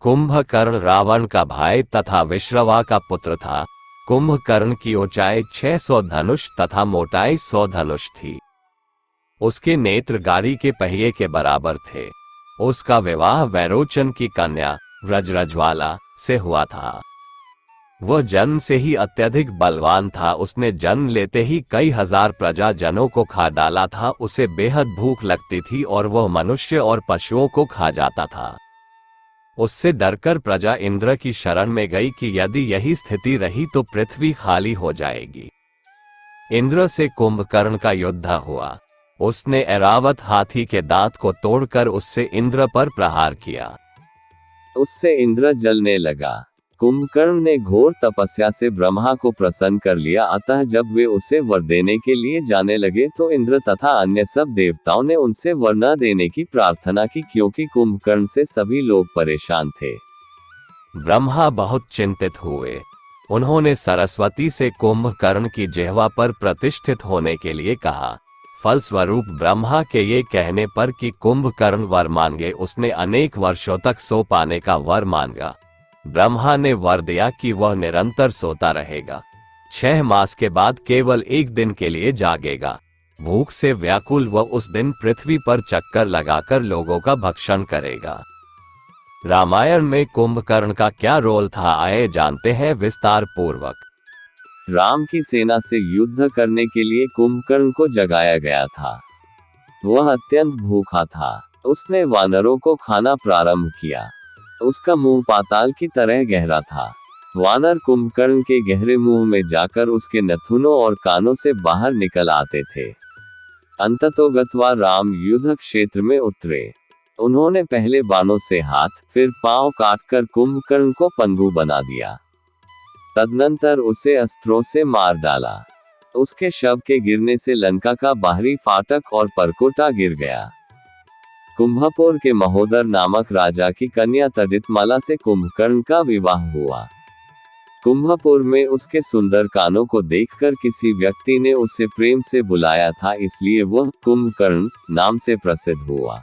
कुंभकर्ण रावण का भाई तथा विश्रवा का पुत्र था। कुंभकर्ण की ऊंचाई 600 धनुष तथा मोटाई 100 धनुष थी। उसके नेत्र गाड़ी के पहिए के बराबर थे। उसका विवाह वैरोचन की कन्या व्रजरज्वाला से हुआ था। वह जन्म से ही अत्यधिक बलवान था। उसने जन्म लेते ही कई हजार प्रजाजनों को खा डाला था। उसे बेहद भूख लगती थी और वह मनुष्य और पशुओं को खा जाता था। उससे डरकर प्रजा इंद्र की शरण में गई कि यदि यही स्थिति रही तो पृथ्वी खाली हो जाएगी। इंद्र से कुंभकर्ण का युद्ध हुआ। उसने ऐरावत हाथी के दांत को तोड़कर उससे इंद्र पर प्रहार किया। उससे इंद्र जलने लगा। कुंभकर्ण ने घोर तपस्या से ब्रह्मा को प्रसन्न कर लिया। अतः जब वे उसे वर देने के लिए जाने लगे तो इंद्र तथा अन्य सब देवताओं ने उनसे वर न देने की प्रार्थना की, क्योंकि कुंभकर्ण से सभी लोग परेशान थे। ब्रह्मा बहुत चिंतित हुए। उन्होंने सरस्वती से कुंभकर्ण की जिह्वा पर प्रतिष्ठित होने के लिए कहा। फलस्वरूप ब्रह्मा के ये कहने पर कि कुंभकर्ण वर मांगे, उसने अनेक वर्षों तक सो पाने का वर मांगा। ब्रह्मा ने वर दिया कि वह निरंतर सोता रहेगा। 6 मास के बाद केवल 1 दिन के लिए जागेगा। भूख से व्याकुल वह उस दिन पृथ्वी पर चक्कर लगाकर लोगों का भक्षण करेगा। रामायण में कुंभकर्ण का क्या रोल था, आइए जानते हैं विस्तार पूर्वक। राम की सेना से युद्ध करने के लिए कुंभकर्ण को जगाया गया था। वह अत्यंत भूखा था। उसने वानरों को खाना प्रारंभ किया। उसका मुंह पाताल की तरह गहरा था। वानर कुंभकर्ण के गहरे मुंह में जाकर उसके नथुनों और कानों से बाहर निकल आते थे। अंततोगत्वा राम युद्ध क्षेत्र में उतरे। उन्होंने पहले बाणों से हाथ फिर पांव काटकर कुंभकर्ण को पंगु बना दिया। तदनंतर उसे अस्त्रों से मार डाला। उसके शव के गिरने से लंका का बाहरी फाटक और परकोटा गिर गया। कुंभपुर के महोदर नामक राजा की कन्या तदितमाला से कुंभकर्ण का विवाह हुआ। कुंभपुर में उसके सुंदर कानों को देखकर किसी व्यक्ति ने उसे प्रेम से बुलाया था, इसलिए वह कुंभकर्ण नाम से प्रसिद्ध हुआ।